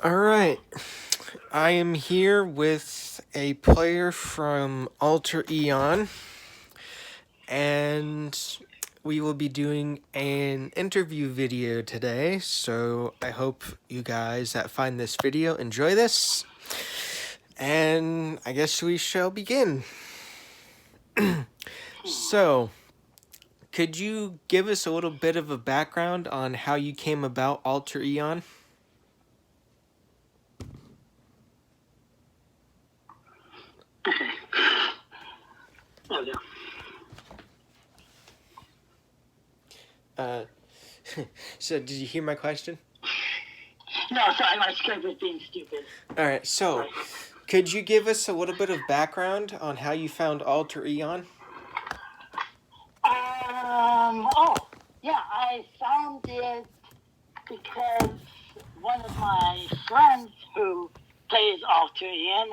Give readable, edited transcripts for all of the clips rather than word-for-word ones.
Alright, I am here with a player from Alter Eon, and we will be doing an interview video today, so I hope you guys that find this video enjoy this, and I guess we shall begin. So, could you give us a little bit of a background on how you came about Alter Eon? Okay. There we go. So did you hear my question? No, sorry, my script was being stupid. Alright, so could you give us a little bit of background on how you found Alter Eon? Yeah, I found it because one of my friends who plays Alter Eon,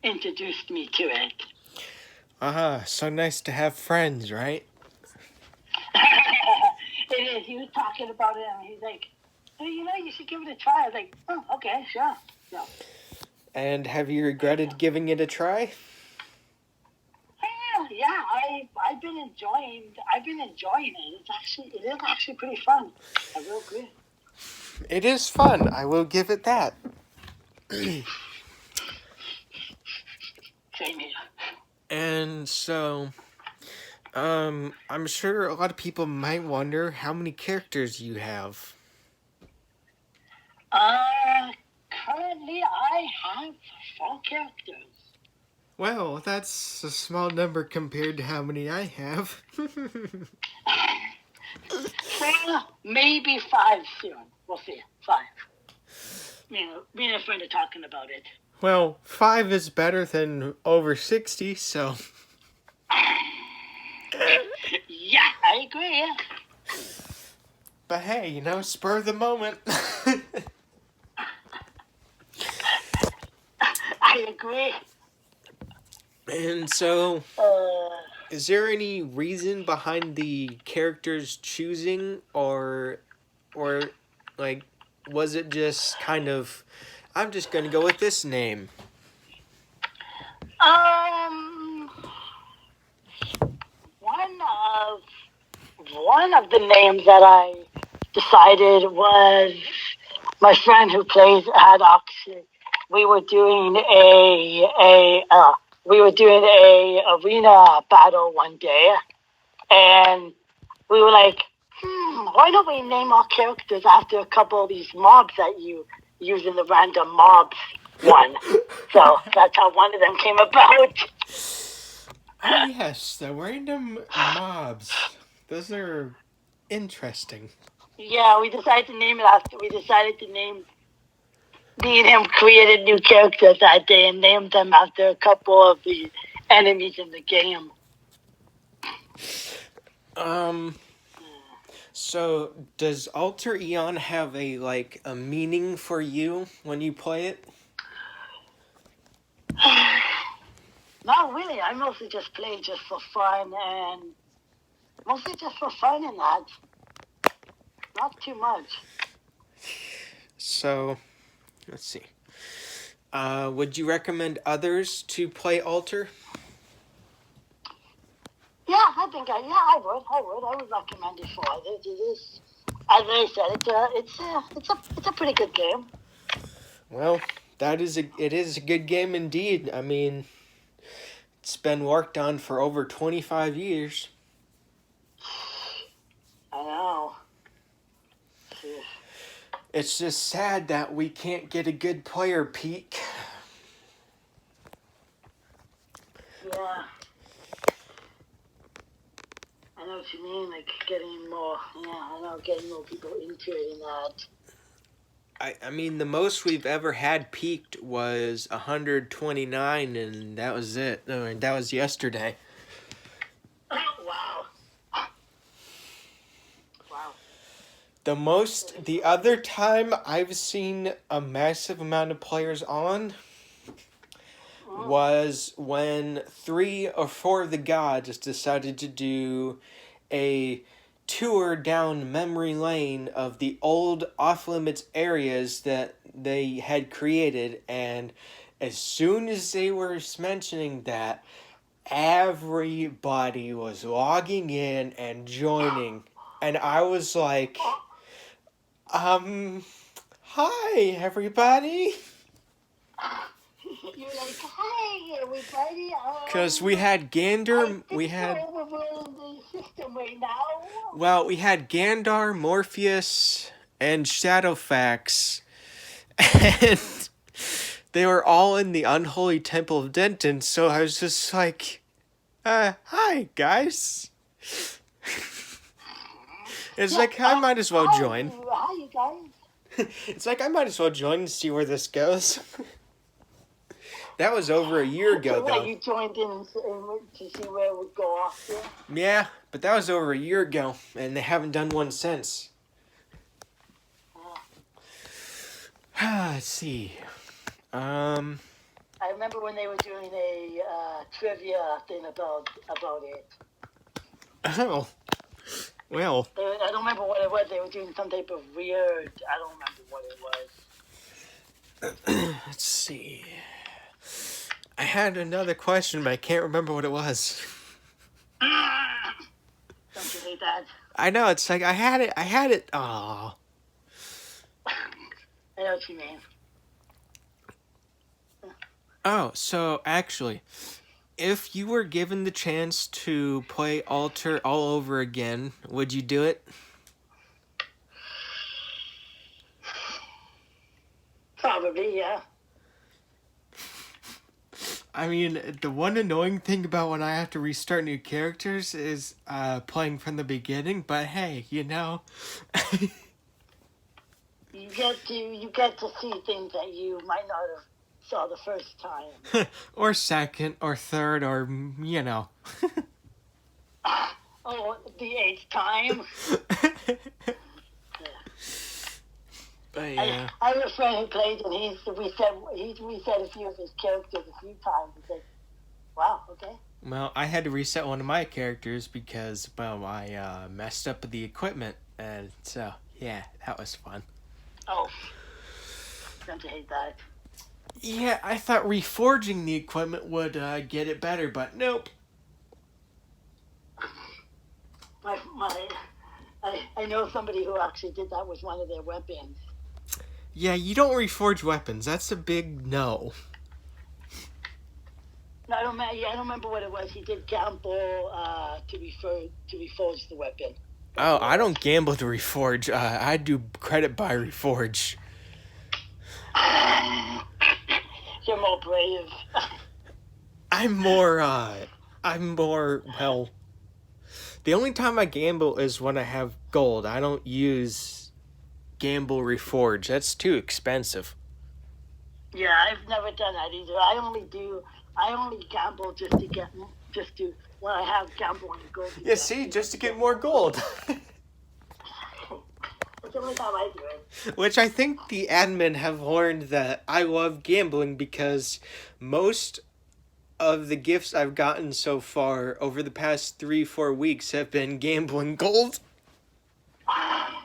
introduced me to it. So nice to have friends, right? It is. He was talking about it, and he's like, hey, you should give it a try. I was like, oh, okay, sure. Yeah. And have you regretted giving it a try? Yeah, I've been enjoying it. It is actually pretty fun. I will agree. It is fun. I will give it that. Same here. And so, I'm sure a lot of people might wonder how many characters you have. Currently I have 4 characters. Well, that's a small number compared to how many I have. 4, maybe 5 soon. We'll see. 5. Me and a friend are talking about it. Well, 5 is better than over 60, so... Yeah, I agree. But hey, spur of the moment. I agree. And so, is there any reason behind the characters choosing, or like, was it just kind of, I'm just gonna go with this name? One of the names that I decided was my friend who plays Adox. We were doing a arena battle one day, and we were like, why don't we name our characters after a couple of these mobs that you use in the random mobs one? So that's how one of them came about. Oh yes, the random mobs. Those are interesting. Yeah, we decided to name it after. Me and him created new characters that day and named them after a couple of the enemies in the game. So does Alter Eon have a meaning for you when you play it? Not really. I mostly just play just for fun and that. Not too much. So, let's see. Would you recommend others to play Alter? Yeah, I would. I would recommend it for others. It is, as I said, it's a pretty good game. Well, it is a good game indeed. I mean, it's been worked on for over 25 years. I know. It's just sad that we can't get a good player peak. Yeah. I know what you mean, like getting more people into it and that. I mean, the most we've ever had peaked was 129, and that was it. No, that was yesterday. Wow. The other time I've seen a massive amount of players on was when 3 or 4 of the gods decided to do a tour down memory lane of the old off-limits areas that they had created, and as soon as they were mentioning that, everybody was logging in and joining, and I was like, hi everybody. You're like, hi everybody. Because we had Gander, I'm overruling the system right now. well, we had Gandar, Morpheus, and Shadowfax, and they were all in the unholy temple of Denton, so I was just like, hi, guys. It's like, I might as well join. Hi, you guys. It's like, I might as well join and see where this goes. That was over a year ago, So what, though. you joined in to see where it would go off to? Yeah, but that was over a year ago, and they haven't done one since. Let's see. I remember when they were doing a trivia thing about it. Oh. Well. I don't remember what it was. They were doing some type of weird. I don't remember what it was. Let's see. I had another question, but I can't remember what it was. Don't you hate that? I know, it's like I had it. Aw. I know what you mean. Oh, so actually, if you were given the chance to play Alter all over again, would you do it? Probably, yeah. I mean, the one annoying thing about when I have to restart new characters is playing from the beginning, but hey, you know. You get to see things that you might not have saw the first time. Or second, or third, or, you know. Oh, the eighth time. But yeah. I have a friend who played, and we said a few of his characters a few times. He said, "Wow, okay." Well, I had to reset one of my characters because, well, I messed up the equipment, and so, yeah, that was fun. Oh, don't you hate that? Yeah, I thought reforging the equipment would get it better, but nope. I know somebody who actually did that with one of their weapons. Yeah, you don't reforge weapons. That's a big no. No, I don't remember what it was. He did gamble to reforge the weapon. Oh, I don't gamble to reforge. I do credit by reforge. You're more brave. I'm more, well, the only time I gamble is when I have gold. I don't use gamble reforge. That's too expensive. Yeah, I've never done that either. I only gamble just to when I have gamble and gold. Yeah, see, just to get more gold. It's the only time I do it. Which I think the admin have learned that I love gambling because most of the gifts I've gotten so far over the past 3-4 weeks have been gambling gold. I've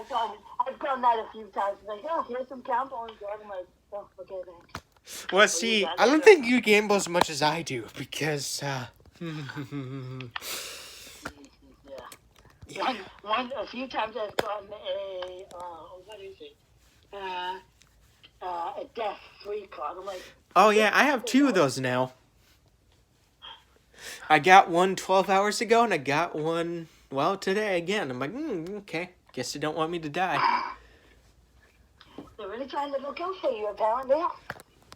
done that a few times. Like, oh, here's some gamble and gold. I'm like, oh, okay, thanks. Well, see, I don't think you gamble as much as I do because, Yeah. A few times I've gotten what is it? A death-free card. I'm like, oh yeah, I have 2 of those now. I got one 12 hours ago, and I got one, well, today again. I'm like, okay, guess they don't want me to die. They're really trying to look out for you, apparently.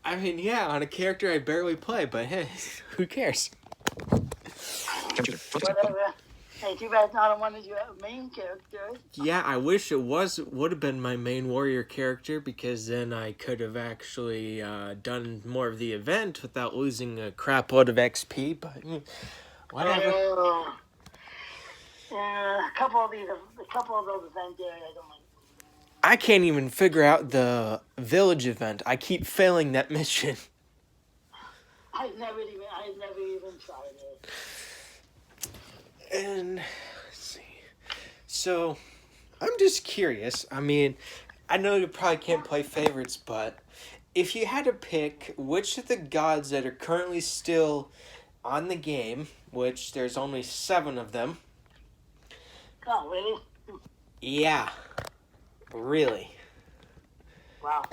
I mean, yeah, on a character I barely play, but hey, who cares? Whatever. Hey, too bad it's not on one of your main characters. Yeah, I wish it would have been my main warrior character, because then I could have actually done more of the event without losing a crap load of XP, but whatever. A couple of those event areas, I don't like. I can't even figure out the village event. I keep failing that mission. I've never even tried it. And So, I'm just curious. I mean, I know you probably can't play favorites, but if you had to pick which of the gods that are currently still on the game, which there's only 7 of them. Oh, really? Yeah, really. Wow.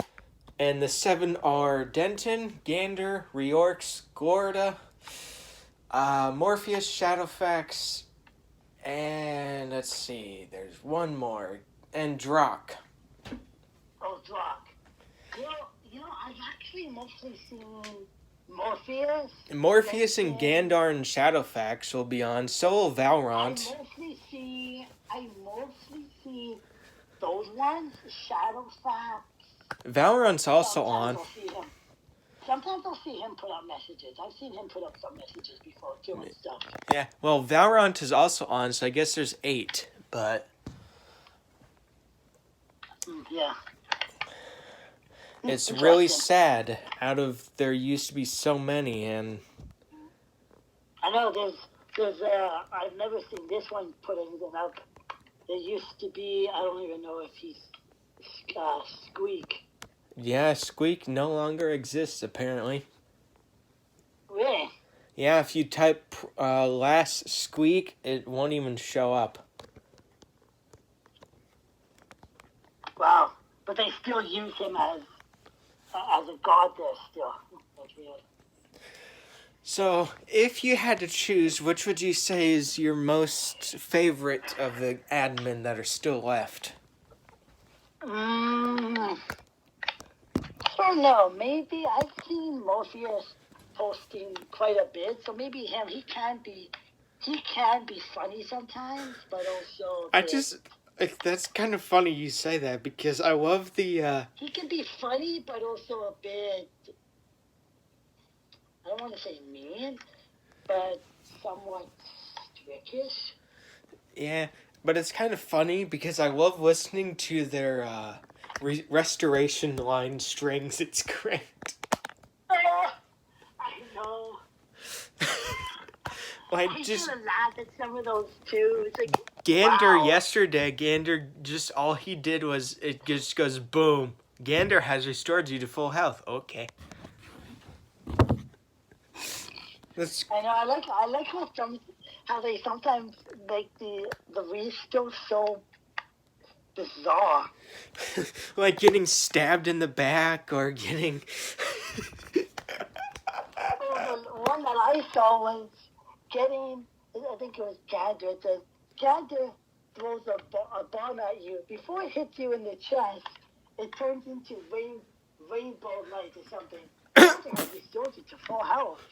And the 7 are Denton, Gander, Reorx, Gorda, Morpheus, Shadowfax, and let's see, there's one more, and Drock. Oh, Drock. I've actually mostly seen Morpheus. Morpheus and Gandar and Shadowfax will be on. So will Valorant. I mostly see those ones. Shadowfax. Valorant's also on. Sometimes I'll see him put up messages. I've seen him put up some messages before too and stuff. Yeah, well, Valorant is also on, so I guess there's 8, but... Yeah. It's really sad. There used to be so many, and... I know, there's I've never seen this one put anything up. There used to be, I don't even know if he's, Squeak. Yeah, Squeak no longer exists, apparently. Really? Yeah, if you type last Squeak, it won't even show up. Wow. But they still use him as a god there still. That's weird. So, if you had to choose, which would you say is your most favorite of the admin that are still left? I don't know. Maybe I've seen Morpheus posting quite a bit, so maybe him. He can be funny sometimes, but also that's kind of funny you say that, because I love the he can be funny, but also a bit, I don't want to say mean, but somewhat trickish. Yeah, but it's kind of funny because I love listening to their restoration line strings. It's great. I know. Like, I just should have laughed at some of those too. It's like Gander wow. yesterday. Gander just all he did was it just goes boom. Gander has restored you to full health. Okay. I know. I like how they sometimes make the restore so bizarre. Like getting stabbed in the back or getting. The one that I saw was getting. I think it was Gander. It says Gander throws a bomb at you. Before it hits you in the chest, it turns into rainbow light or something. Gander has restored you to full health.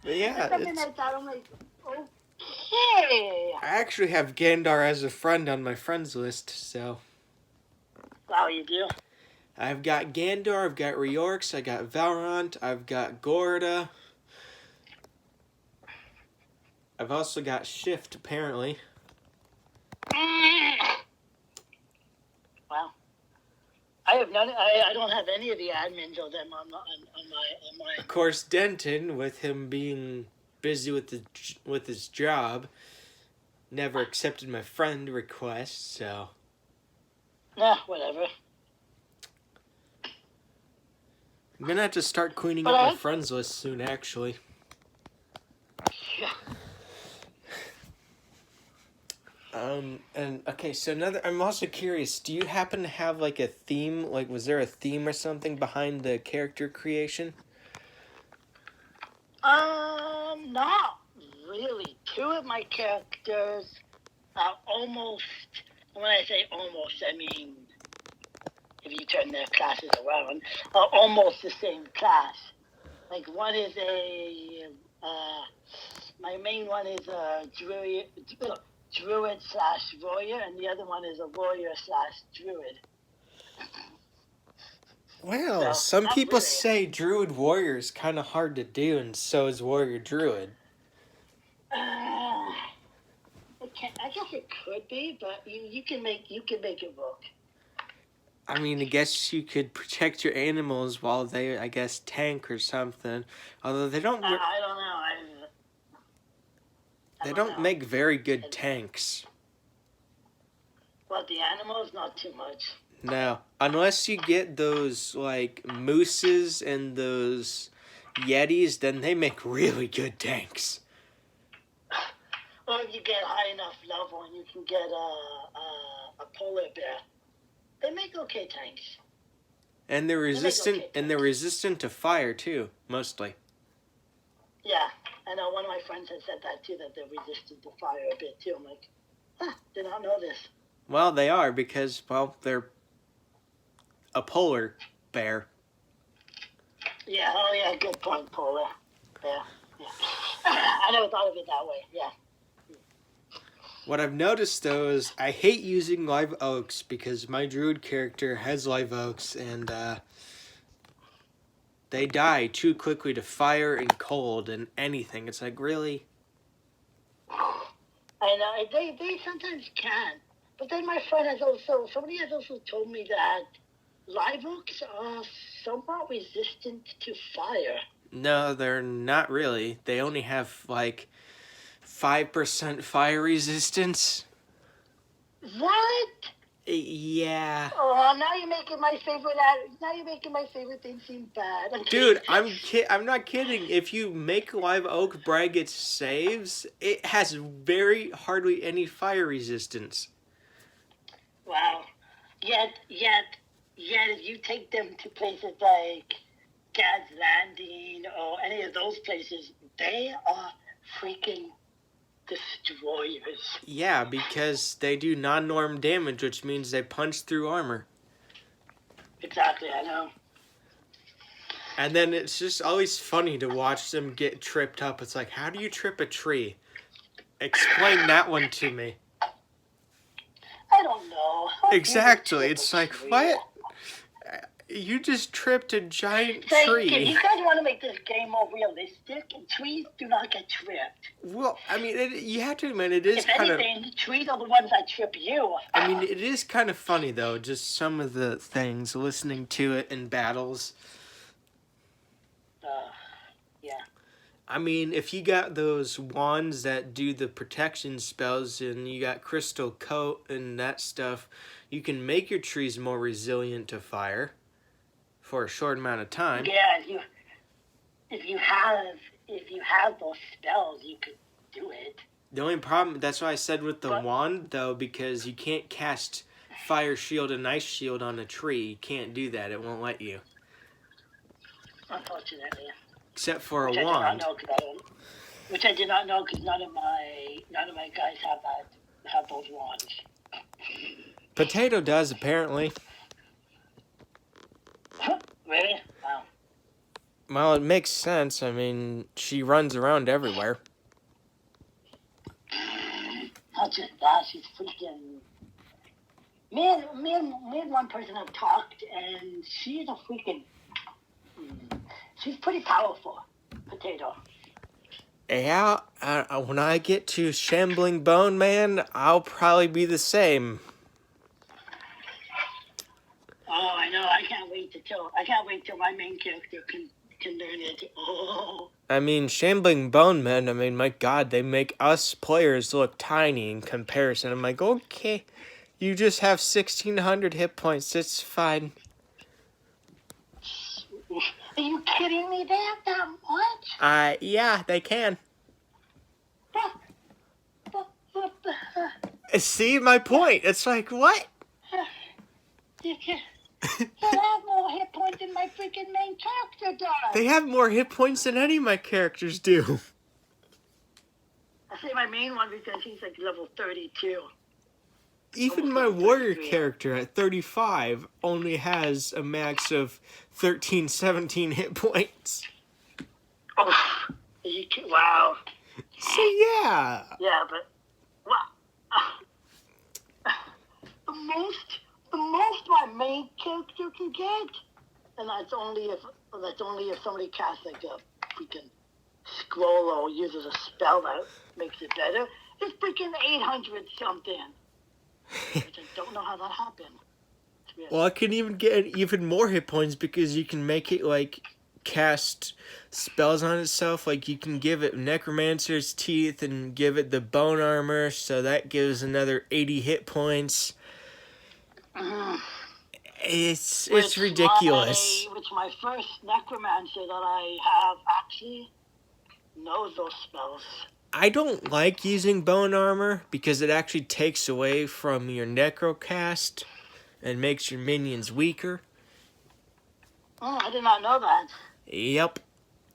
Yeah, something like that. I'm like, okay. I actually have Gandar as a friend on my friends list, so. Wow, you do? I've got Gandar, I've got Reorx, I got Valorant, I've got Gorda. I've also got Shift, apparently. Wow. I have none. I don't have any of the admins of them on my. Of course, Denton, with him being busy with his job, never accepted my friend request. So. Nah, whatever. I'm gonna have to start cleaning up my friends list soon, actually. Yeah. And okay, so I'm also curious, do you happen to have like a theme? Like, was there a theme or something behind the character creation? Not really. 2 of my characters are almost, when I say almost, I mean, if you turn their classes around, are almost the same class. Like, one is my main one is a druid/warrior, and the other one is a warrior/druid. Well, some people say druid warrior is kind of hard to do, and so is warrior druid. I guess it could be, but you can make it work. I mean, I guess you could protect your animals while they, I guess, tank or something. Although they don't. I don't know. They don't don't know. make very good tanks. Well, the animals, not too much. No, unless you get those like mooses and those yetis, then they make really good tanks. Or if you get high enough level and you can get a polar bear, they make okay tanks. And they're resistant. okay And they're tanks. resistant to fire too, mostly. Yeah, I know one of my friends has said that too, that they're resistant to fire a bit too. I'm like, did not know this. Well, they are because they're a polar bear. Yeah, oh yeah, good point, polar bear. Yeah. I never thought of it that way. Yeah. What I've noticed though is I hate using live oaks because my druid character has live oaks and they die too quickly to fire and cold and anything. It's like, really? I know, they sometimes can. But then somebody has also told me that live oaks are somewhat resistant to fire. No, they're not really. They only have like 5% fire resistance. What? Yeah. Oh, now you're making my favorite. Now you're making my favorite thing seem bad. Dude, I'm not kidding. If you make live oak Braggot saves, it has very hardly any fire resistance. Wow. Yet, if you take them to places like Gad's Landing or any of those places, they are freaking destroyers. Yeah, because they do non-norm damage, which means they punch through armor. Exactly, I know. And then it's just always funny to watch them get tripped up. It's like, how do you trip a tree? Explain that one to me. I don't know. Exactly. It's like, what? You just tripped a giant tree. If you guys want to make this game more realistic, trees do not get tripped. Well, I mean, you have to admit, it is kind of... If anything, trees are the ones that trip you. I mean, it is kind of funny, though, just some of the things, listening to it in battles. Yeah. I mean, if you got those wands that do the protection spells and you got crystal coat and that stuff, you can make your trees more resilient to fire for a short amount of time. Yeah, if you have those spells, you could do it. The only problem, that's why I said with the wand, though, because you can't cast Fire Shield and Ice Shield on a tree. You can't do that. It won't let you. Unfortunately. Except for Which a wand. Which I did not know because none of my guys have those wands. Potato does, apparently. Really? Wow. Well, it makes sense. I mean, she runs around everywhere. Not just that, she's freaking... Me and one person have talked, and she's a freaking... She's pretty powerful, Potato. Yeah, when I get to Shambling Bone Man, I'll probably be the same. Oh, I know. I can't wait till my main character can learn it. Oh. I mean, Shambling Bone Men, I mean, my God, they make us players look tiny in comparison. I'm like, okay, you just have 1,600 hit points. It's fine. Are you kidding me? They have that much? Yeah, they can. See my point? It's like, what? You have more hit points than my freaking main character does. They have more hit points than any of my characters do. I say my main one because he's like level 32. Even my warrior character at 35 only has a max of 13, 17 hit points. Oh, wow. So yeah. Yeah, but the most my main character can get, and that's only if somebody casts like a freaking scroll or uses a spell that makes it better, is freaking 800 something. Which I don't know how that happened. Well, I can even get even more hit points because you can make it like cast spells on itself. Like you can give it Necromancer's Teeth and give it the Bone Armor, so that gives another 80 hit points. It's ridiculous. Which my first Necromancer that I have actually knows those spells. I don't like using Bone Armor because it actually takes away from your Necrocast and makes your minions weaker. Oh, I did not know that. Yep,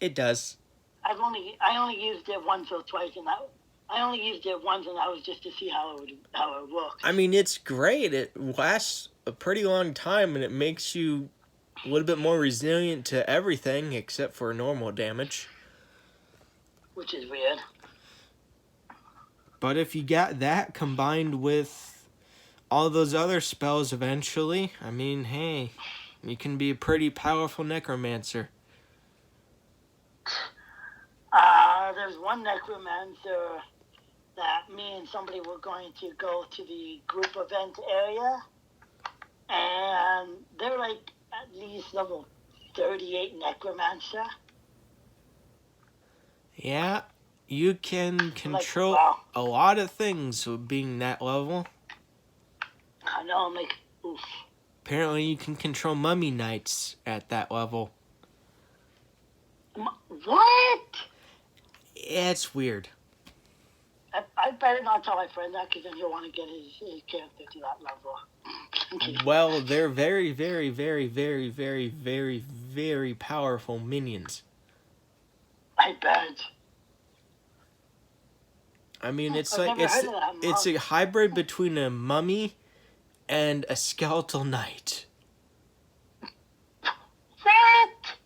it does. I only used it once or twice, and I only used it once, and that was just to see how it worked. I mean, it's great. It lasts a pretty long time, and it makes you a little bit more resilient to everything except for normal damage. Which is weird. But if you got that combined with all those other spells eventually, I mean, hey, you can be a pretty powerful Necromancer. There's one Necromancer that me and somebody were going to go to the group event area, and they're like at least level 38 Necromancer. Yeah, you can control wow. a lot of things with being that level. I know, I'm like, oof. Apparently you can control mummy knights at that level. What? It's weird. I better not tell my friend that, because then he'll want to get his character to that level. Well, they're very, very, very, very, very, very, very powerful minions. I bet. I mean, it's a hybrid between a mummy and a skeletal knight. What?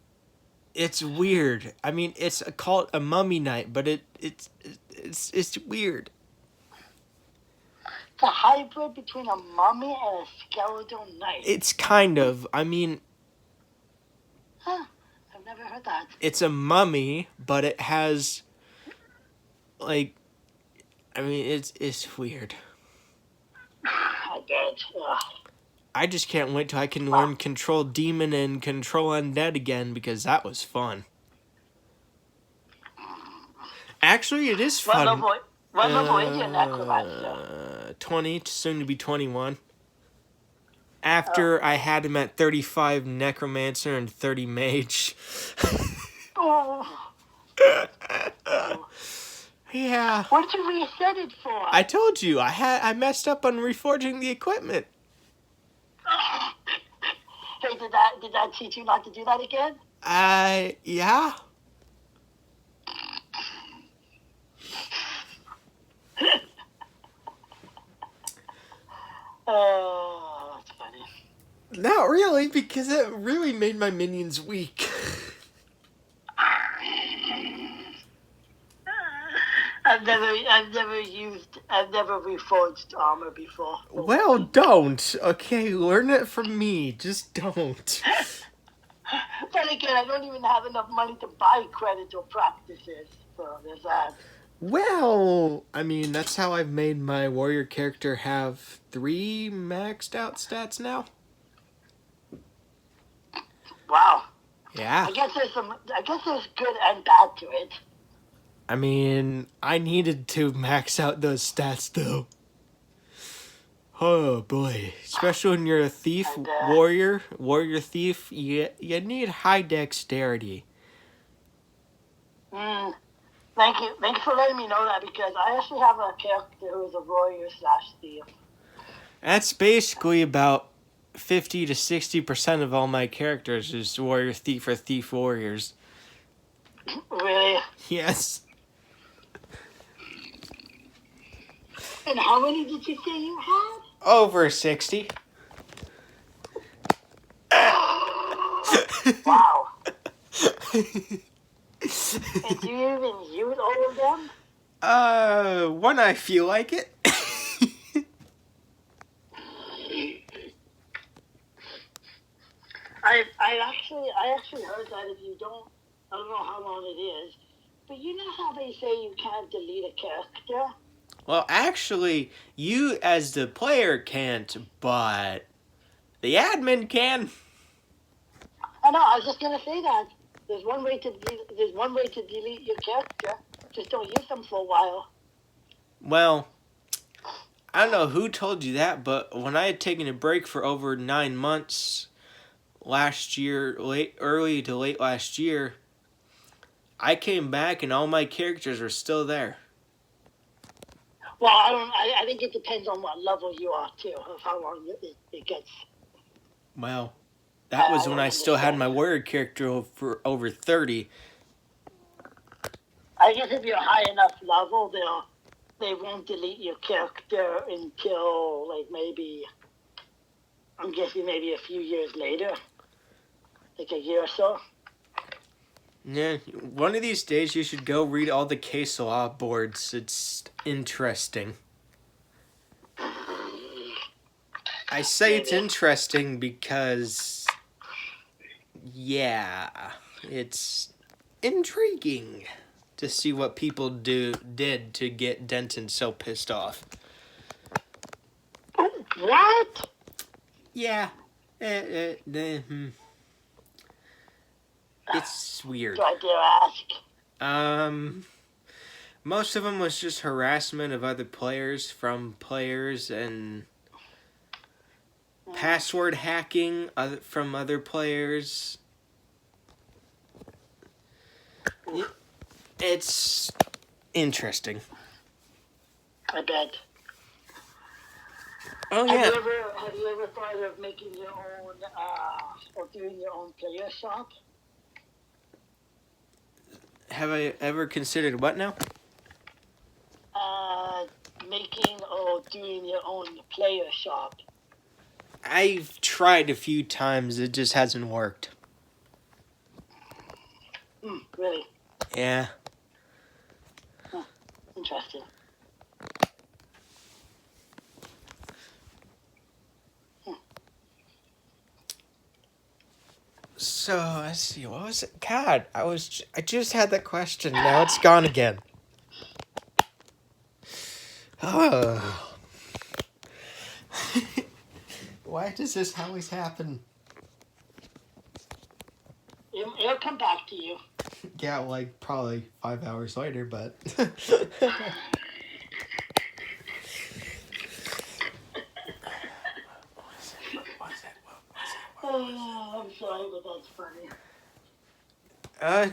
It's weird. I mean, it's called a mummy knight, but it's weird. It's a hybrid between a mummy and a skeletal knight. It's kind of. I mean, huh? I've never heard that. It's a mummy, but it has, like, I mean, it's weird. I bet. Ugh. I just can't wait till I can learn Control Demon and Control Undead again, because that was fun. Actually, it is fun. What level is your Necromancer? 20, soon to be 21. After I had him at 35 Necromancer and 30 Mage. Oh. Yeah. What did you reset it for? I told you, I messed up on reforging the equipment. Hey, did that teach you not to do that again? Yeah. Oh, that's funny. Not really, because it really made my minions weak. I've never reforged armor before. Well, don't. Okay, learn it from me. Just don't. Then again, I don't even have enough money to buy credits or practices, so there's that. Well, I mean, that's how I've made my warrior character have 3 maxed out stats now. Wow. Yeah. I guess there's good and bad to it. I mean, I needed to max out those stats, though. Oh, boy. Especially when you're a thief, warrior thief, you need high dexterity. Thank you. Thanks for letting me know that, because I actually have a character who is a warrior/thief. That's basically about 50 to 60% of all my characters is warrior thief or thief warriors. Really? Yes. And how many did you say you had? Over 60. Wow. And do you even use all of them? When I feel like it. I actually heard that if you don't, I don't know how long it is, but you know how they say you can't delete a character? Well, actually, you as the player can't, but the admin can. I know, I was just gonna say that. There's one way to delete your character. Just don't use them for a while. Well, I don't know who told you that, but when I had taken a break for over 9 months last year, early to late last year, I came back and all my characters are still there. Well, I think it depends on what level you are too, of how long it gets. Well, that was when I still had my warrior character for over 30. I guess if you're high enough level, they won't delete your character until like maybe, I'm guessing maybe a few years later, like a year or so. Yeah, one of these days you should go read all the case law boards. It's interesting. I say it's interesting because, yeah, it's intriguing to see what people did to get Denton so pissed off. What? Yeah. It's weird. Do I dare ask? Most of them was just harassment of other players from players and password hacking from other players. It's interesting. I bet. Oh yeah. Have you ever thought of making your own or doing your own player shop? Have I ever considered what now? Making or doing your own player shop. I've tried a few times. It just hasn't worked. Really? Yeah. Interesting. So let's see. What was it? God, I just had that question. Now it's gone again. Oh. Why does this always happen? It'll come back to you. Yeah, like probably 5 hours later, but. Oh, I'm sorry, but that's funny.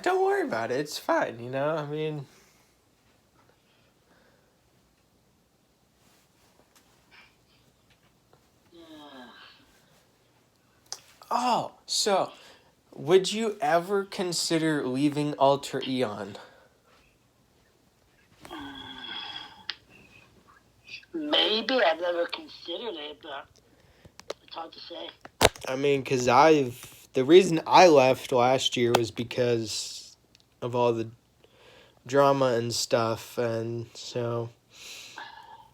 Don't worry about it. It's fine, you know? I mean. Oh, so, would you ever consider leaving Alter Eon? Maybe. I've never considered it, but it's hard to say. I mean, because the reason I left last year was because of all the drama and stuff, and so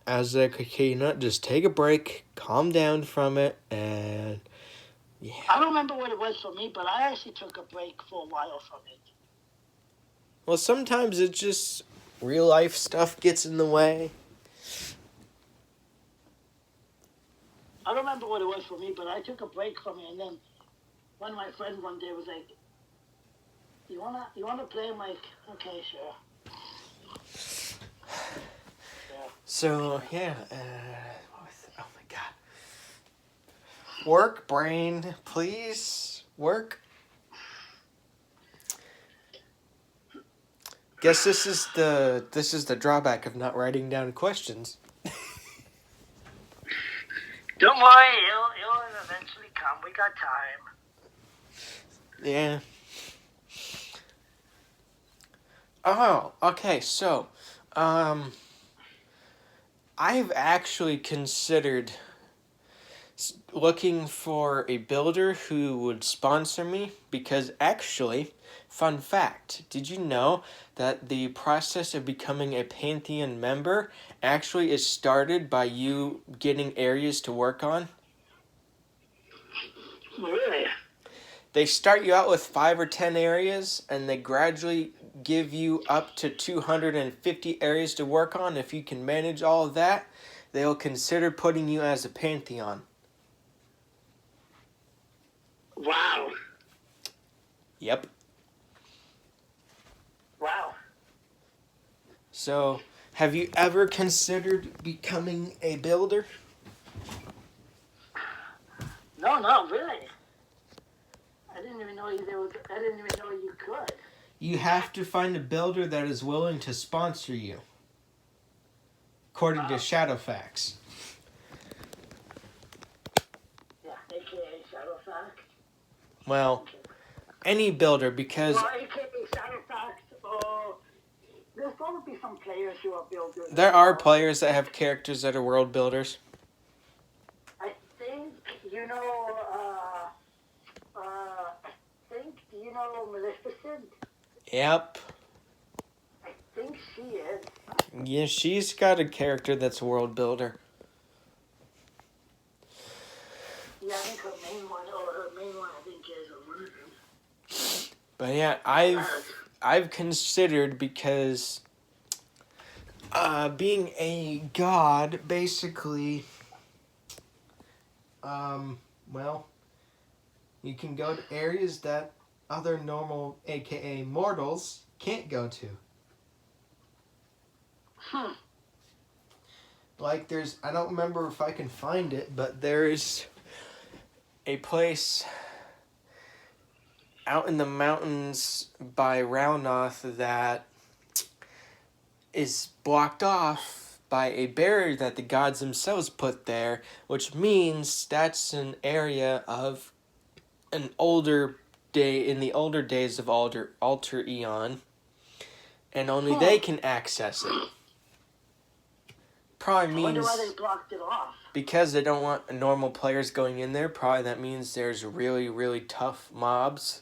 I was like, okay, you know what, just take a break, calm down from it, and yeah. I don't remember what it was for me, but I actually took a break for a while from it. Well, sometimes it's just real life stuff gets in the way. I don't remember what it was for me, but I took a break from it, and then one of my friends one day was like, "You wanna play?" I'm like, "Okay, sure." Yeah. So yeah, oh my god, work brain, please work. Guess this is the drawback of not writing down questions. Don't worry, it'll eventually come. We got time. Yeah. Oh, okay. So, I've actually considered looking for a builder who would sponsor me because actually, fun fact, did you know that the process of becoming a Pantheon member actually is started by you getting areas to work on? Really? They start you out with 5 or 10 areas, and they gradually give you up to 250 areas to work on. If you can manage all of that, they'll consider putting you as a Pantheon. Wow. Yep. Wow. So, have you ever considered becoming a builder? No, not really. I didn't even know you could. You have to find a builder that is willing to sponsor you, according to Shadowfax. Yeah, aka Shadowfax. Well, any builder, because Well, aka Shadowfax. There's probably be some players who are builders. there are players that have characters that are world builders. I think do you know Maleficent? Yep. I think she is. Yeah, she's got a character that's a world builder. Yeah, I think her main one, I think is a Ruben. But yeah, I've considered, because being a god, basically, well, you can go to areas that other normal, aka mortals, can't go to. Like I don't remember if I can find it, but there's a place out in the mountains by Raunoth that is blocked off by a barrier that the gods themselves put there, which means that's an area of an older day, in the older days of Alter Eon, and only they can access it. Probably means, I wonder why they blocked it off. Because they don't want normal players going in there. Probably that means there's really, really tough mobs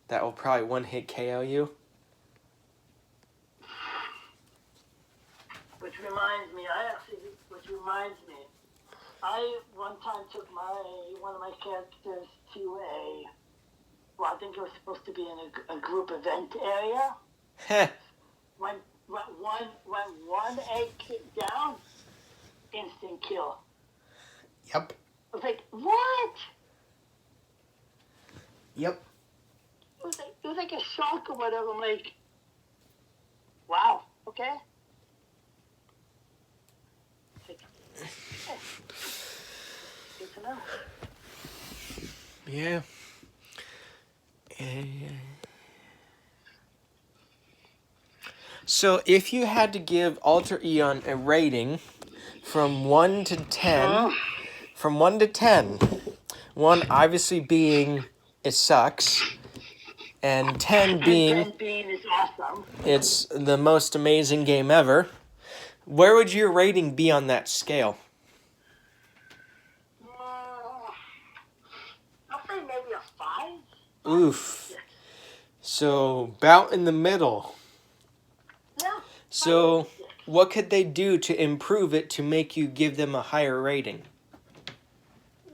that will probably one-hit KO you. Which reminds me, I one time took one of my characters to I think it was supposed to be in a group event area. Heh. When one egg kicked down, instant kill. Yep. I was like, what? Yep. It was like a shock or whatever. I'm like, wow, okay. Good to know. Yeah. So if you had to give Alter Eon a rating from 1 to 10, from 1 to 10, 1 obviously being it sucks, and 10 being is awesome. It's the most amazing game ever, where would your rating be on that scale? I'll say maybe a 5. Oof. So, about in the middle. Yeah. So, what could they do to improve it to make you give them a higher rating?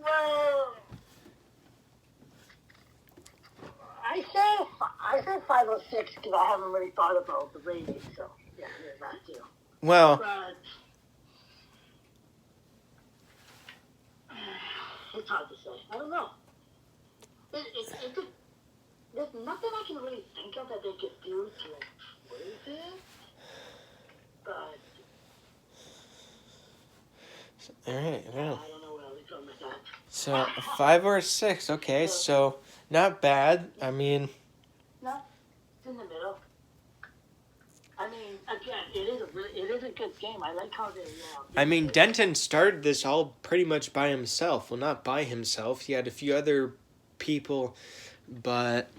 Well, I say 5 or 6 because I haven't really thought about the rating. So yeah, there's that too. Well, But it's hard to say. I don't know. There's nothing I can really think of that they could do to improve it. But alright, well. I don't know where I'll go with that. So, a 5 or a 6, okay, so not bad. I mean, No, it's in the middle. I mean, again, it is a good game. I like how they. I mean, Denton started this all pretty much by himself. Well, not by himself. He had a few other people, but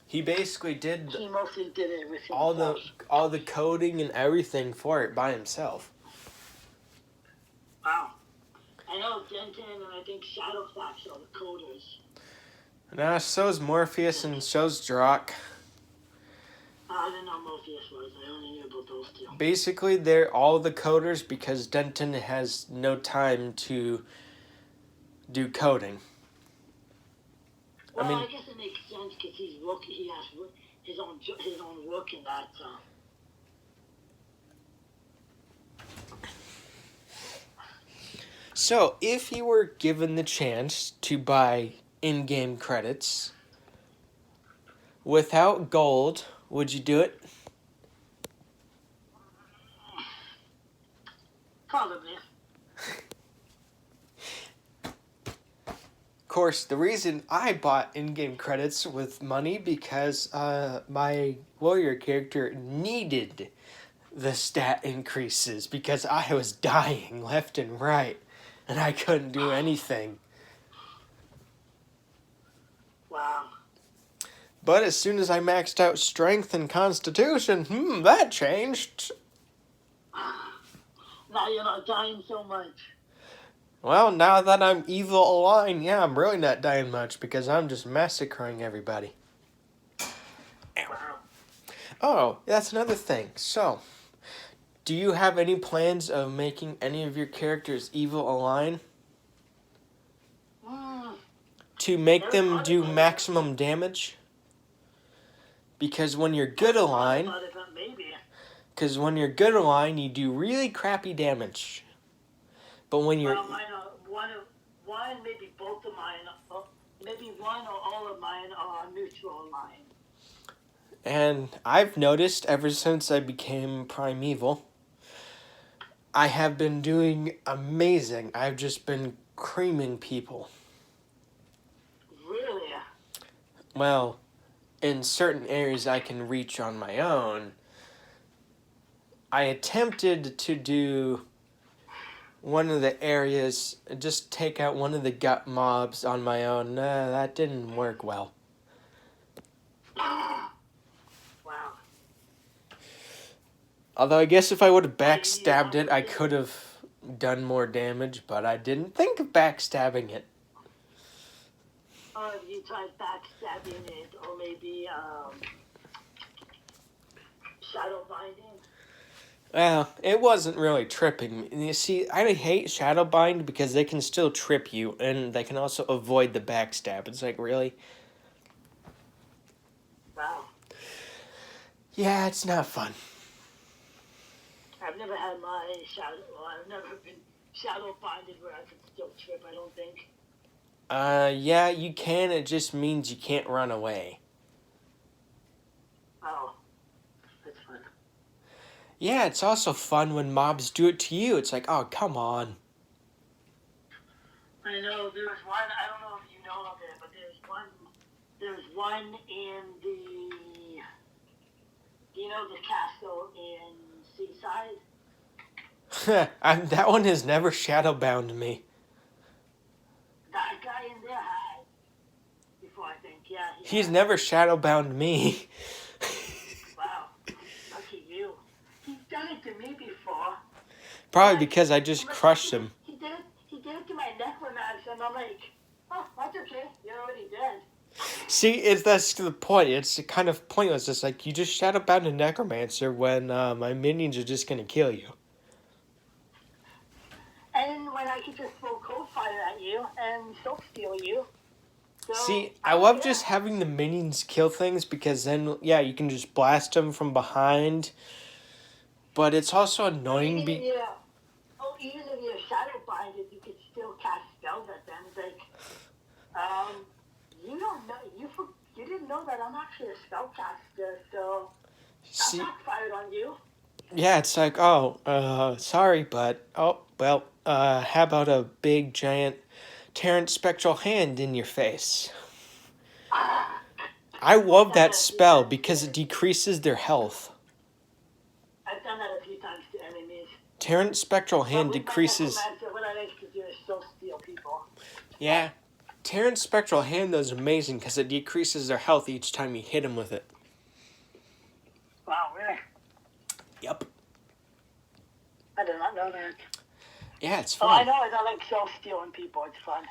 he basically did He mostly did it with all himself. the coding and everything for it by himself. Wow. I know Denton and I think Shadowfax are the coders. Now, so's Morpheus and so's Drock. I didn't know Morpheus was. I only knew about those two. Basically, they're all the coders because Denton has no time to do coding. Well, I mean, I guess it makes sense because he has his own work in that. So, if you were given the chance to buy in-game credits without gold Would you do it? Probably. Of course, the reason I bought in-game credits with money because my warrior character needed the stat increases because I was dying left and right and I couldn't do anything. Wow. But as soon as I maxed out strength and constitution, that changed. Now you're not dying so much. Well, now that I'm evil aligned, yeah, I'm really not dying much because I'm just massacring everybody. Wow. Oh, that's another thing. So, do you have any plans of making any of your characters evil aligned? To make them do maximum damage? Because when you're good aligned, you do really crappy damage. But when you're... Well, one, maybe both of mine, maybe one or all of mine are neutral aligned. And I've noticed ever since I became primeval, I have been doing amazing. I've just been creaming people. Really? Well, in certain areas I can reach on my own. I attempted to do one of the areas, just take out one of the gut mobs on my own. That didn't work well. Wow. Although I guess if I would have backstabbed it, I could have done more damage, but I didn't think of backstabbing it. Or if you tried backstabbing it, or maybe shadow binding. Well, it wasn't really tripping me. You see, I hate Shadowbind because they can still trip you, and they can also avoid the backstab. It's like, really? Wow. Yeah, it's not fun. I've never had my shadow, I've never been shadow binded where I could still trip, I don't think. Yeah, you can. It just means you can't run away. Oh, that's fun. Yeah, it's also fun when mobs do it to you. It's like, oh, come on. I know, there's one, I don't know if you know of it, but there's one in the, the castle in Seaside? That one has never shadowbound me. That guy in there had, before I think, yeah. He's never shadowbound me. Wow, lucky you. He's done it to me before. Probably because I just crushed him. He did it to my necromancer, and I'm like, oh, that's okay, you're already dead. See, that's the point. It's kind of pointless. It's like, you just shadowbound a necromancer when my minions are just going to kill you. And when I could just throw cold fire at you and soap steal you. So, see, I love just having the minions kill things because then, yeah, you can just blast them from behind. But it's also annoying. Even if you're shadow binded, you could still cast spells at them. It's like, you don't know, you didn't know that I'm actually a spellcaster, so I backfired on you. Yeah, it's like, oh, sorry, but, oh, well, how about a big, giant Terrant Spectral Hand in your face? I love that spell because it decreases their health. I've done that a few times to enemies. Terrant Spectral Hand decreases... What I like to do is still steal people. Yeah. Terrant Spectral Hand, though, is amazing because it decreases their health each time you hit them with it. Wow, really? Yep. I did not know that. Yeah, it's fun. Oh, I know it. I like self-stealing people. It's fun.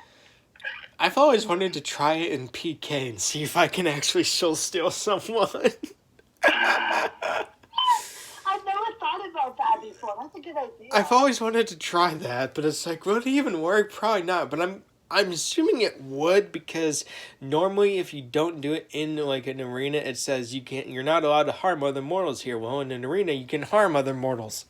I've always wanted to try it in PK and see if I can actually soul steal someone. I've never thought about that before. That's a good idea. I've always wanted to try that, but it's like, would it even work? Probably not, but I'm assuming it would because normally if you don't do it in like an arena, it says you're not allowed to harm other mortals here. Well, in an arena, you can harm other mortals.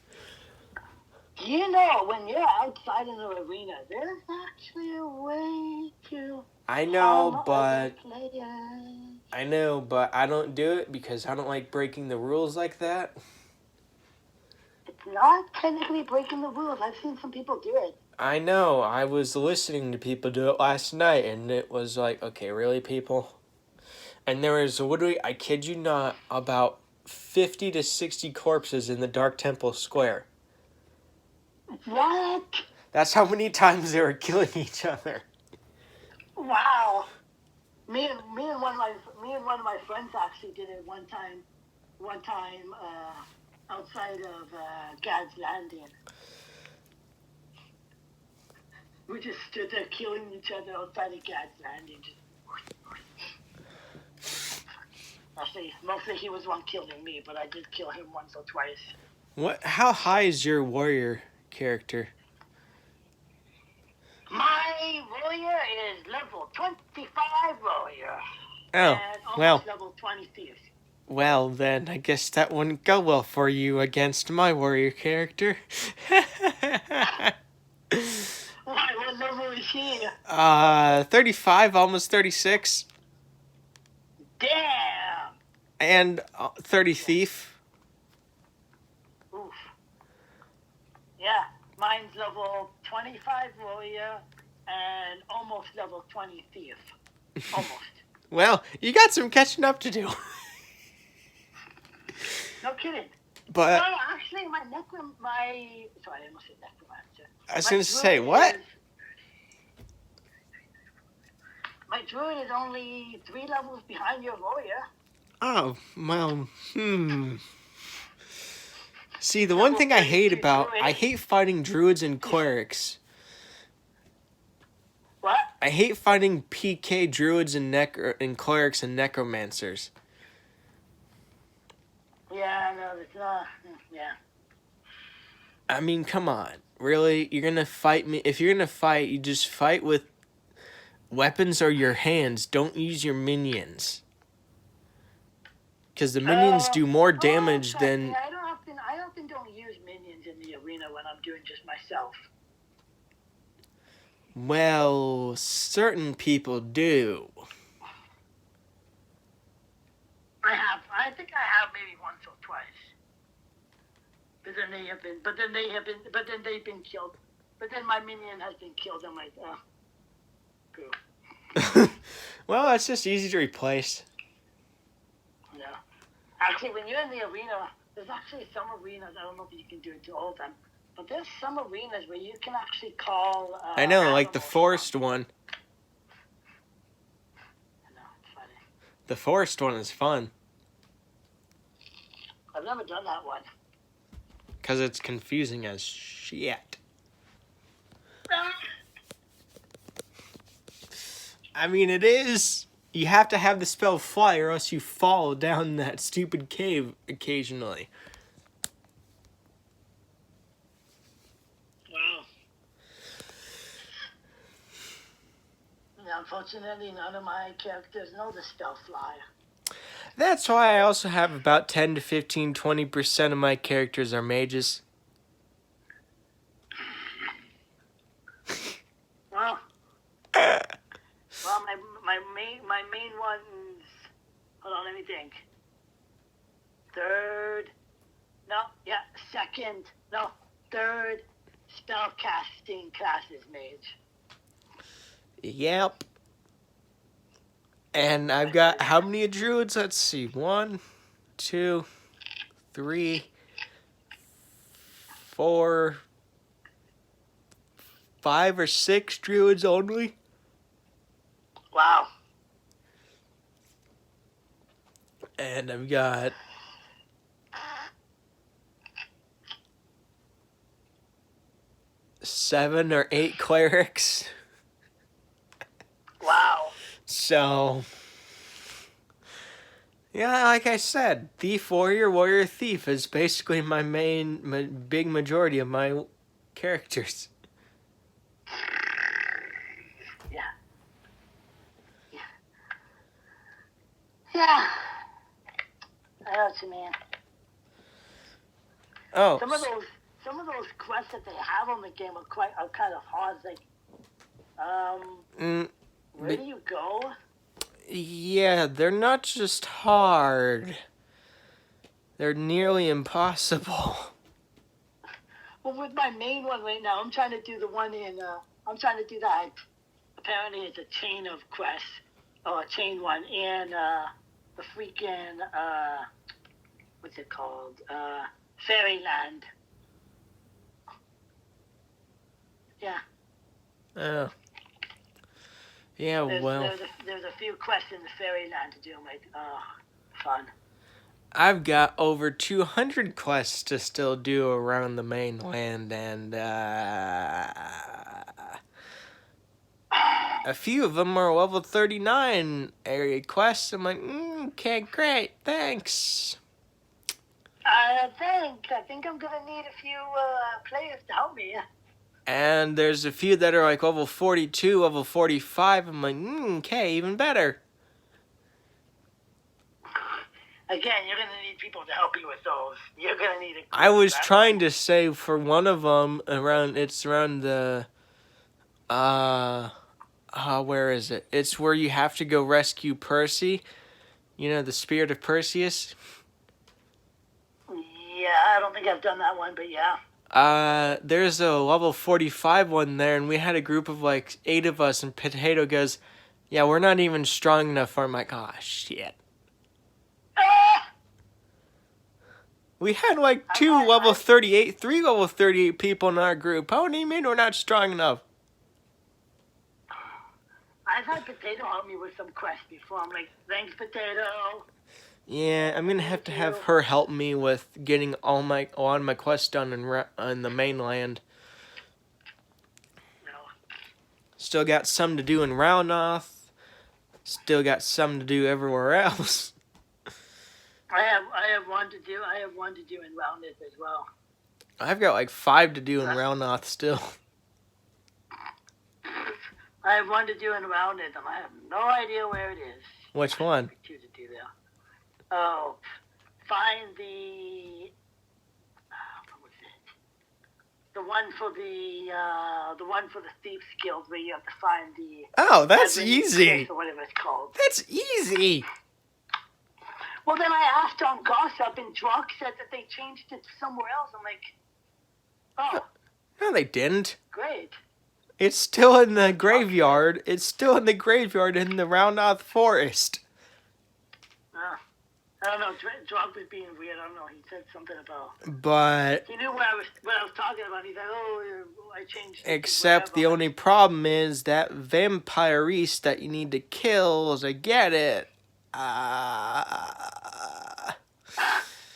You know, when you're outside in the arena, there's actually a way to I know, Other but players. I don't do it because I don't like breaking the rules like that. It's not technically breaking the rules. I've seen some people do it. I know. I was listening to people do it last night, and it was like, okay, really, people? And there was literally, I kid you not, about 50 to 60 corpses in the Dark Temple Square. What? That's how many times they were killing each other. Wow. Me and one of my friends actually did it one time. Outside of Gad's Landing. We just stood there killing each other outside of Gad's Landing. Mostly he was one killing me, but I did kill him once or twice. What? How high is your warrior character? My warrior is level 25 warrior. Oh, and well. Level 20 thief. Well, then, I guess that wouldn't go well for you against my warrior character. What level is he? 35, almost 36. Damn! And 30 thief. Oof. Yeah, mine's level 25 warrior and almost level 20 thief. Almost. Well, you got some catching up to do. No kidding. But No, actually, sorry, I almost said necromancer. I was going to say, what? My druid is only 3 levels behind your warrior. Oh, well, See, the one thing I hate I hate fighting druids and clerics. What? I hate fighting PK druids and clerics and necromancers. Yeah, no, it's not. Yeah. I mean, come on. Really? You're going to fight me? If you're going to fight, you just fight with weapons or your hands. Don't use your minions. Because the minions do more damage than... I often don't use minions in the arena when I'm doing just myself. Well, certain people do. I think I have maybe once or twice. But then they've been killed. But then my minion has been killed. I'm like, cool. Well, that's just easy to replace. Yeah. Actually, when you're in the arena, there's actually some arenas, I don't know if you can do it to all of them, but there's some arenas where you can actually call... I know, like the forest one. I know, it's funny. The forest one is fun. I've never done that one. Because it's confusing as shit. I mean, it is. You have to have the spell fly or else you fall down that stupid cave occasionally. Wow. Unfortunately, none of my characters know the spell fly. That's why I also have about 10 to 15, 20% of my characters are mages. Well, my main ones. Hold on, let me think. Third spell casting class is mage. Yep. And I've got how many druids? Let's see. 1, 2, 3, 4, 5 or 6 druids only. Wow. And I've got 7 or 8 clerics. Wow. So, yeah, like I said, thief, warrior, warrior, thief is basically my big majority of my characters. Yeah. I know what you mean. Oh. Some of those quests that they have on the game are kind of hard. Like, Where do you go? Yeah, they're not just hard. They're nearly impossible. Well, with my main one right now, I'm trying to do the one in. I'm trying to do that. Apparently, it's a chain of quests, or a chain one, and the freaking what's it called? Fairyland. Yeah. Oh. Yeah, well. There's a few quests in the Fairyland to do. I'm like, oh, fun. I've got over 200 quests to still do around the mainland, and a few of them are level 39 area quests. I'm like, okay, great, thanks. I think I'm gonna need a few players to help me. And there's a few that are like level 42, level 45. I'm like, okay, even better. Again, you're gonna need people to help you with those. You're gonna need a group. I was trying to say for one of them around the where is it? It's where you have to go rescue Percy. You know, the spirit of Perseus. Yeah, I don't think I've done that one, but yeah. There's a level 45 one there, and we had a group of like 8 of us, and Potato goes, yeah, we're not even strong enough for him. I'm like, oh, shit. We had like 3 level 38 people in our group. How do you mean we're not strong enough? I've had Potato help me with some quests before. I'm like, thanks, Potato. Yeah, I'm gonna have to have her help me with getting a lot of my quests done in the mainland. No. Still got some to do in Raunoth. Still got some to do everywhere else. I have one to do. I have one to do in Raunoth as well. I've got like 5 to do in Raunoth still. I have one to do in Raunoth, and I have no idea where it is. Which one? 2 to do there. Oh, find the what was it? The one for the Thieves Guild where you have to find the. Oh, that's easy. Or whatever it's called. That's easy. Well, then I asked on Gossip, and Drock said that they changed it somewhere else. I'm like, oh. No, they didn't. Great. It's still in the graveyard. It's still in the graveyard in the Raunoth Forest. I don't know. Drock was being weird. I don't know. He said something about. But he knew what I was talking about. He's like, oh, I changed. Except the only problem is that vampirist that you need to kill. As I get it.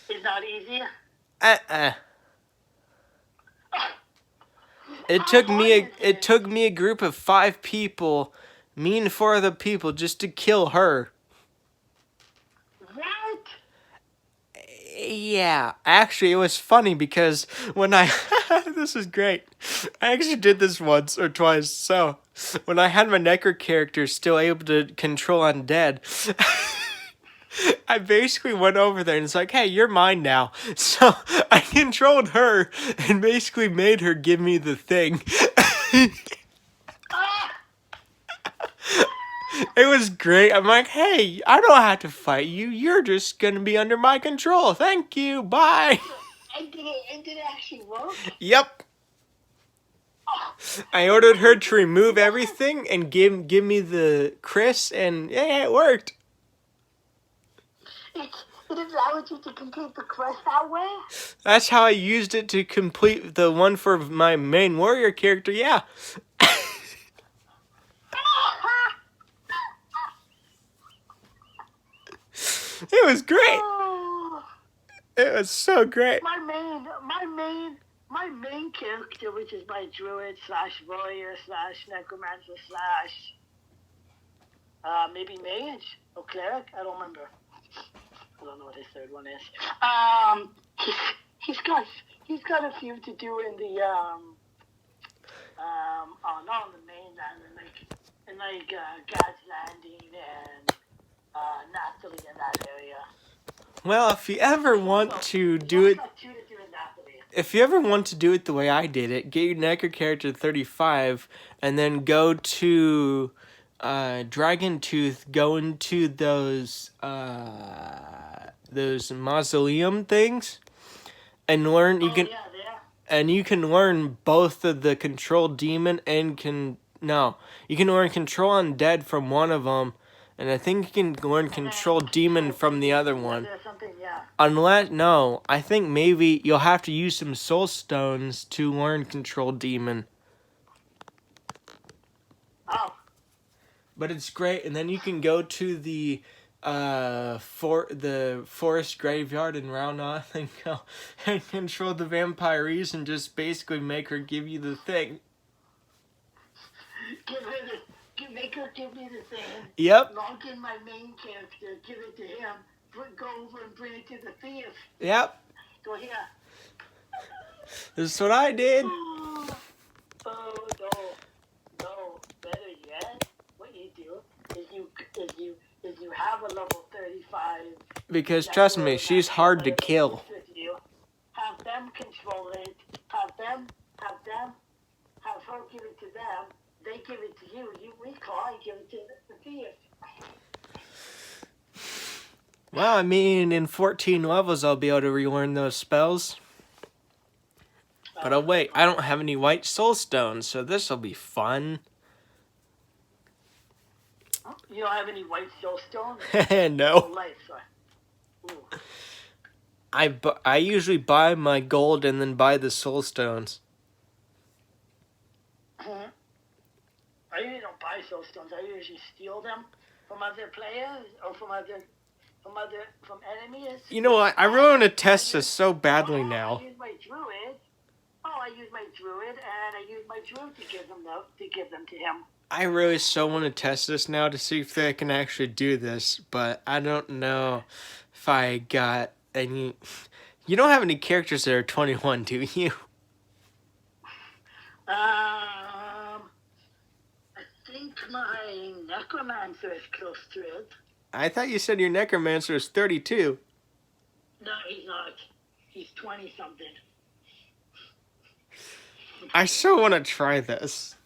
It's not easy. It took me a group of 5 people, me and 4 other people, just to kill her. What? Yeah, actually, it was funny because when I this is great. I actually did this once or twice. So when I had my Necro character still able to control undead. I basically went over there and it's like, hey, you're mine now. So I controlled her and basically made her give me the thing. It was great. I'm like, hey, I don't have to fight you. You're just going to be under my control. Thank you. Bye. And did it actually work? Yep. I ordered her to remove everything and give me the Chris, and yeah, it worked. It allowed you to complete the quest that way? That's how I used it to complete the one for my main warrior character, yeah. It was great. Oh. It was so great. My main character, which is my druid / warrior / necromancer / maybe mage or cleric. I don't remember. I don't know what his third one is. He's got a few to do in the not on the mainland, in God's Landing and Nathalie in that area. Well, if you ever want to do it, if you ever want to do it the way I did it, get your Necro character to 35, and then go to Dragon Tooth go into those mausoleum things and learn. You can learn both of the control demon and you can learn control undead from one of them, and I think you can learn control demon from the other one. I think maybe you'll have to use some soul stones to learn control demon. Oh. But it's great, and then you can go to the forest graveyard in Raunoth and go and control the vampires and just basically make her give you the thing. Make her give me the thing. Yep. Log in my main character, give it to him, go over and bring it to the thief. Yep. Go here. This is what I did. Oh, no. Better yet, what you do is you have a level 35. Because trust me, she's hard to kill. Have them control it. Have her give it to them. They give it to you. You recall. I give it to the thief. Well, I mean, in 14 levels, I'll be able to relearn those spells. But oh wait, I don't have any white soul stones, so this will be fun. You don't have any white soul stones? No. Ooh. I usually buy my gold and then buy the soul stones. I usually don't buy soul stones. I usually steal them from other players or from enemies. You know what? I really want to test this so badly now. I use my druid. And I use my druid to give them to him. I really so want to test this now to see if I can actually do this, but I don't know if I got any. You don't have any characters that are 21, do you? I think my necromancer is close to it. I thought you said your necromancer is 32. No, he's not. He's 20-something. I so want to try this.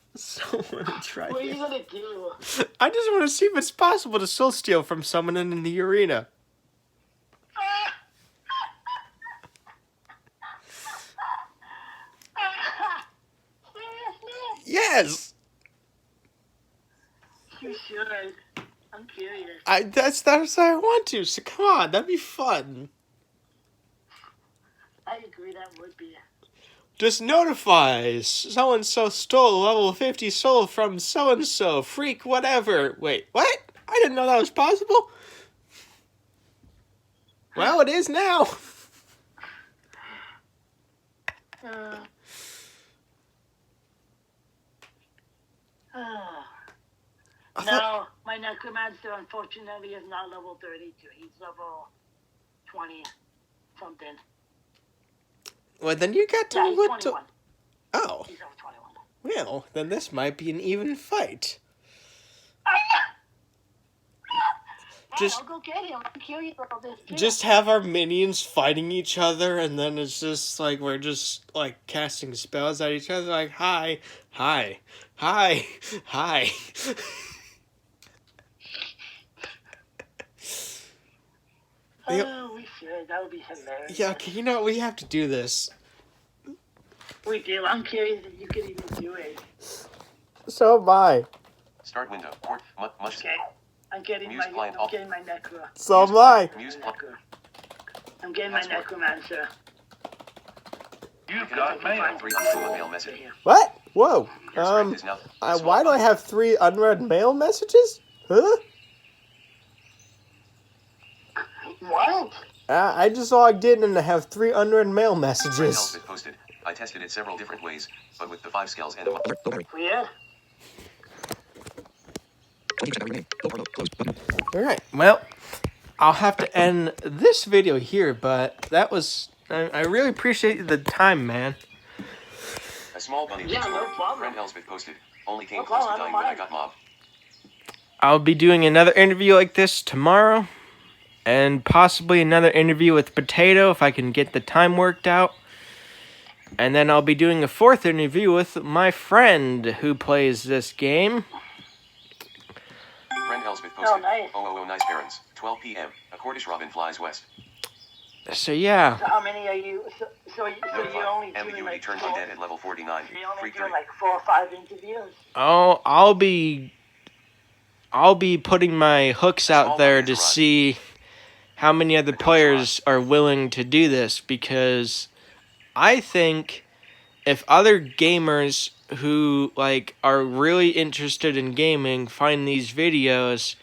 What are you gonna do? I just want to see if it's possible to soul steal from someone in the arena. Yes. You should. I'm curious. That's what I want to. So come on, that'd be fun. I agree, that would be. Just notify so-and-so stole level 50 soul from so-and-so. Freak whatever. Wait, what? I didn't know that was possible. Well, it is now. No, my necromancer unfortunately is not level 32. He's level 20-something. Well, then you got to... He's 21. Oh. He's level 21. Well, then this might be an even fight. I'll go get him. I'm curious about this too. Just have our minions fighting each other, and then it's just like we're just like casting spells at each other, like hi. Oh, we should. That would be hilarious. Yeah, okay, you know, we have to do this. We do. I'm curious if you could even do it. So am I. Start window. Okay. I'm getting my necro. So am I. I'm getting my necromancer. You've got mail message. What? Whoa. Why do I have 3 unread mail messages? Huh? What? I just logged in and I have 3 unread mail messages. Posted. I tested it several different ways, but with the 5 scales and a... Yeah. Alright, well, I'll have to end this video here, but that was... I really appreciate the time, man. A small bunny. Yeah, no problem. Friend Elspeth posted. Only came close to dying when I got mobbed. I'll be doing another interview like this tomorrow. And possibly another interview with Potato if I can get the time worked out. And then I'll be doing a 4th interview with my friend who plays this game. Posted. nice. Oh, nice parents. 12 p.m. A Cornish robin flies west. So yeah, So how many are you? So you're Notify. only doing Ambiguity like turns four, undead at level 49. you're only Freak doing 30. like 4 or 5 interviews. I'll be putting my hooks out there to see how many other players are willing to do this, because I think if other gamers who like are really interested in gaming find these videos,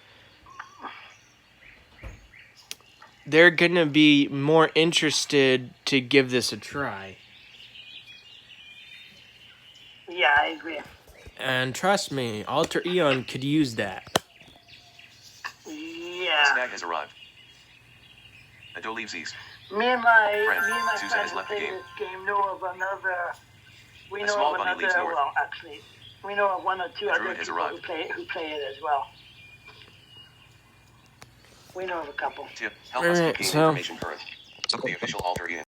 they're gonna be more interested to give this a try. Yeah, I agree. And trust me, Alter Eon could use that. The Yeah. stag has arrived. Ado leaves east. Me and my Susan friends has who left the play game. this game know of another. We A know small of bunny leaves another. north. Well, actually, we know of 1 or 2 A other druid has people arrived. who play it as well. We know of a couple. Tip. Help us keep Alright, game so- information current. The official Alter Eon.